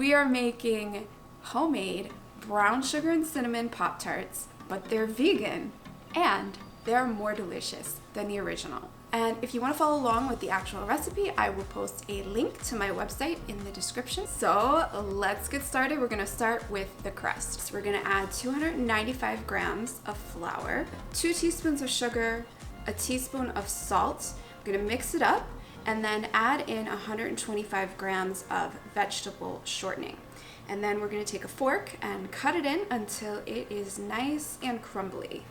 We are making homemade brown sugar and cinnamon Pop-Tarts, but they're vegan and they're more delicious than the original. And if you want to follow along with the actual recipe, I will post a link to my website in the description. So let's get started. We're going to start with the crust. So we're going to add 295 grams of flour, 2 teaspoons of sugar, a teaspoon of salt. We're going to mix it up and then add in 125 grams of vegetable shortening. And then we're going to take a fork and cut it in until it is nice and crumbly.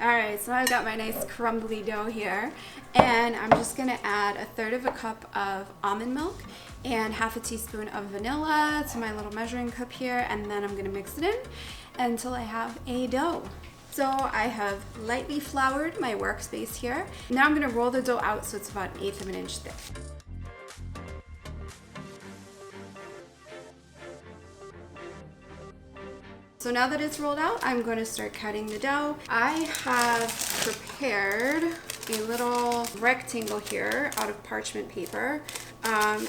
Alright, so I've got my nice crumbly dough here, and I'm just going to add 1/3 cup of almond milk and 1/2 teaspoon of vanilla to my little measuring cup here, and then I'm going to mix it in until I have a dough. So I have lightly floured my workspace here. Now I'm going to roll the dough out so it's about 1/8 of an inch thick. So now that it's rolled out, I'm going to start cutting the dough. I have prepared a little rectangle here out of parchment paper.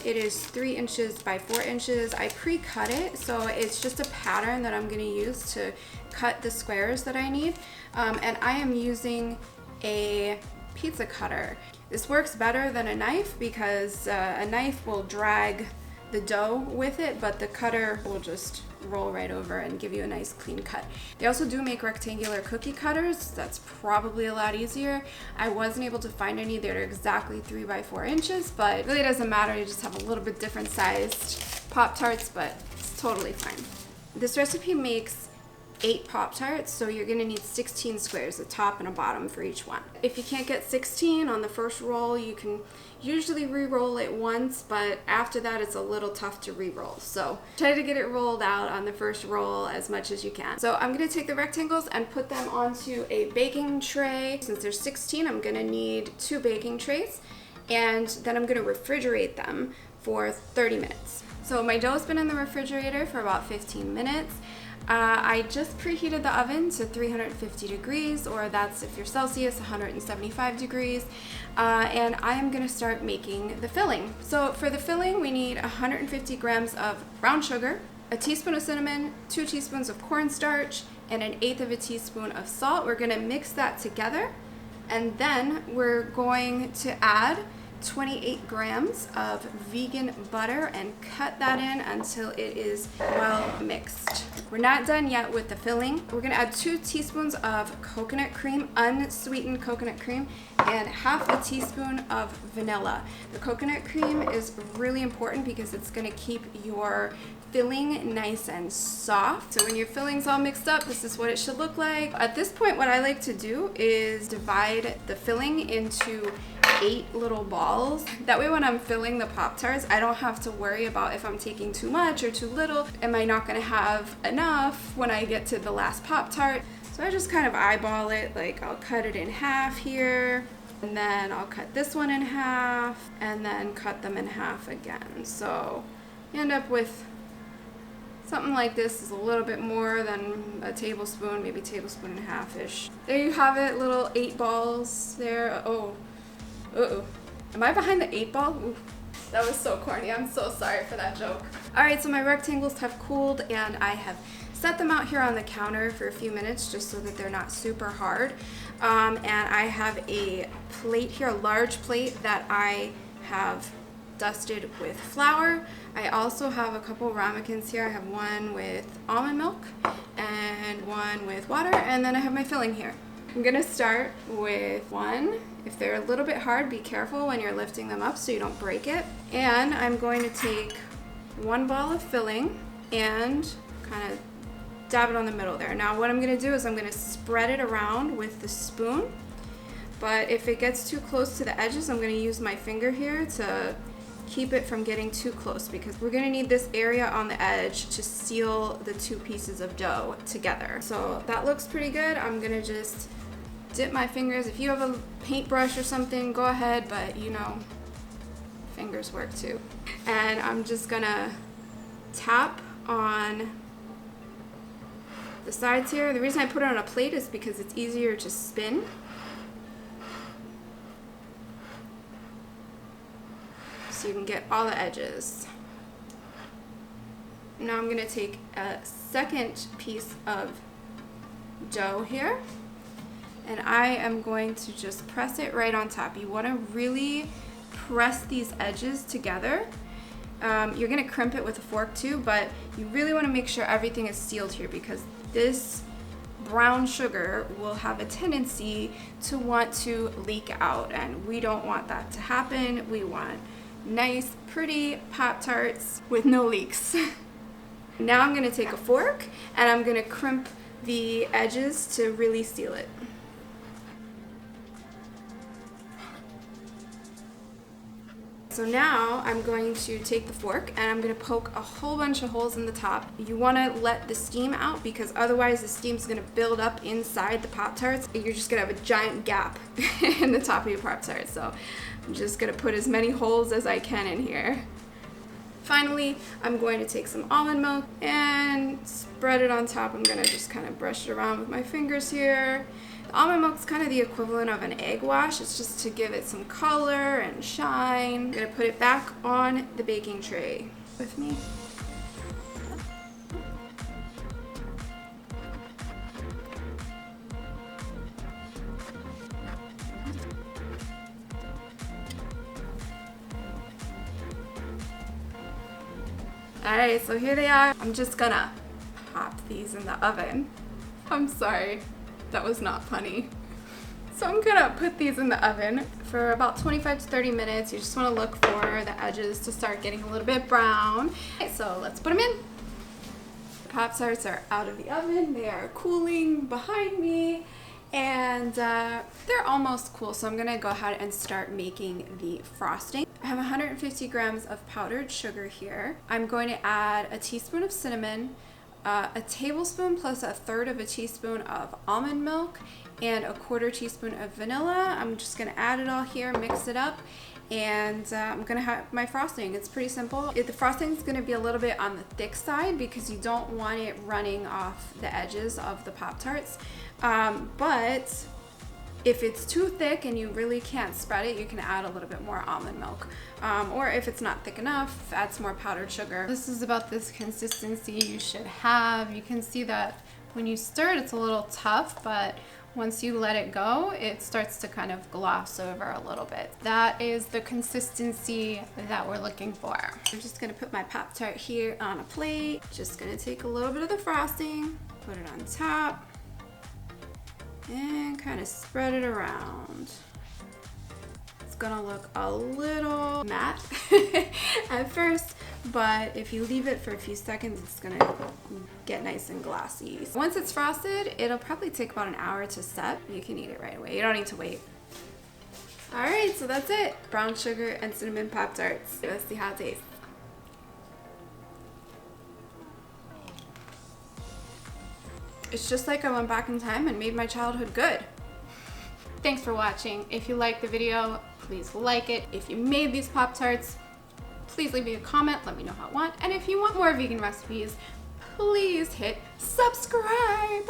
It is 3 inches by 4 inches. I pre-cut it, so it's just a pattern that I'm going to use to cut the squares that I need. And I am using a pizza cutter. This works better than a knife because a knife will drag the dough with it, but the cutter will just roll right over and give you a nice clean cut. They also do make rectangular cookie cutters. That's probably a lot easier. I wasn't able to find any that are exactly 3 by 4 inches, but it really doesn't matter. You just have a little bit different sized Pop-Tarts, but it's totally fine. This recipe makes 8 Pop-Tarts, so you're going to need 16 squares, a top and a bottom for each one. If you can't get 16 on the first roll, you can usually re-roll it once, but after that it's a little tough to re-roll. So try to get it rolled out on the first roll as much as you can. So I'm going to take the rectangles and put them onto a baking tray. Since there's 16, I'm going to need 2 baking trays, and then I'm going to refrigerate them for 30 minutes. So my dough's been in the refrigerator for about 15 minutes. I just preheated the oven to 350 degrees, or that's if you're Celsius, 175 degrees. And I am going to start making the filling. So for the filling, we need 150 grams of brown sugar, a teaspoon of cinnamon, 2 teaspoons of cornstarch, and 1/8 of a teaspoon of salt. We're going to mix that together, and then we're going to add 28 grams of vegan butter and cut that in until it is well mixed. We're not done yet with the filling. We're going to add 2 teaspoons of coconut cream, unsweetened coconut cream, and 1/2 teaspoon of vanilla. The coconut cream is really important because it's going to keep your filling nice and soft. So when your filling's all mixed up, this is what it should look like. At this point, what I like to do is divide the filling into 8 little balls. That way when I'm filling the Pop-Tarts, I don't have to worry about if I'm taking too much or too little. Am I not going to have enough when I get to the last Pop-Tart? So I just kind of eyeball it. Like I'll cut it in half here, and then I'll cut this one in half, and then cut them in half again. So you end up with something like this. Is a little bit more than a tablespoon, maybe tablespoon and a half-ish. There you have it, little 8 balls there. Oh. Uh-oh. Am I behind the 8 ball? Ooh, that was so corny. I'm so sorry for that joke. Alright, so my rectangles have cooled, and I have set them out here on the counter for a few minutes just so that they're not super hard. And I have a plate here, a large plate that I have dusted with flour. I also have a couple ramekins here. I have one with almond milk and one with water, and then I have my filling here. I'm going to start with one. If they're a little bit hard, be careful when you're lifting them up so you don't break it. And I'm going to take 1 ball of filling and kind of dab it on the middle there. Now what I'm going to do is I'm going to spread it around with the spoon. But if it gets too close to the edges, I'm going to use my finger here to keep it from getting too close, because we're going to need this area on the edge to seal the 2 pieces of dough together. So that looks pretty good. I'm going to just dip my fingers. If you have a paintbrush or something, go ahead, but you know, fingers work too. And I'm just gonna tap on the sides here. The reason I put it on a plate is because it's easier to spin. So you can get all the edges. Now I'm gonna take a second piece of dough here, and I am going to just press it right on top. You wanna really press these edges together. You're gonna crimp it with a fork too, but you really wanna make sure everything is sealed here, because this brown sugar will have a tendency to want to leak out, and we don't want that to happen. We want nice, pretty Pop-Tarts with no leaks. Now I'm gonna take a fork and I'm gonna crimp the edges to really seal it. So now I'm going to take the fork and I'm gonna poke a whole bunch of holes in the top. You wanna let the steam out, because otherwise the steam's gonna build up inside the Pop-Tarts. You're just gonna have a giant gap in the top of your Pop-Tart. So I'm just gonna put as many holes as I can in here. Finally, I'm going to take some almond milk and spread it on top. I'm gonna just kind of brush it around with my fingers here. The almond milk is kind of the equivalent of an egg wash. It's just to give it some color and shine. I'm gonna put it back on the baking tray with me. Alright, so here they are. I'm just gonna pop these in the oven. I'm sorry, that was not funny. So I'm gonna put these in the oven for about 25 to 30 minutes. You just wanna look for the edges to start getting a little bit brown. Okay, so let's put them in. The Pop-Tarts are out of the oven. They are cooling behind me, and they're almost cool. So I'm gonna go ahead and start making the frosting. I have 150 grams of powdered sugar here. I'm going to add a teaspoon of cinnamon, a tablespoon plus a third of a teaspoon of almond milk, and a quarter teaspoon of vanilla. I'm just gonna add it all here, mix it up, and I'm gonna have my frosting. It's pretty simple. The frosting is gonna be a little bit on the thick side because you don't want it running off the edges of the Pop-Tarts. But if it's too thick and you really can't spread it, you can add a little bit more almond milk. Or if it's not thick enough, add some more powdered sugar. This is about this consistency you should have. You can see that when you stir it, it's a little tough, but once you let it go, it starts to kind of gloss over a little bit. That is the consistency that we're looking for. I'm just gonna put my Pop-Tart here on a plate. Just gonna take a little bit of the frosting, put it on top, and kind of spread it around. It's gonna look a little matte at first, but if you leave it for a few seconds, it's gonna get nice and glossy. Once it's frosted, it'll probably take about an hour to set. You can eat it right away. You don't need to wait. All right, so that's it. Brown sugar and cinnamon Pop-Tarts. Let's see how it tastes. It's just like I went back in time and made my childhood good. Thanks for watching. If you liked the video, please like it. If you made these Pop-Tarts, please leave me a comment, let me know how it went. And if you want more vegan recipes, please hit subscribe.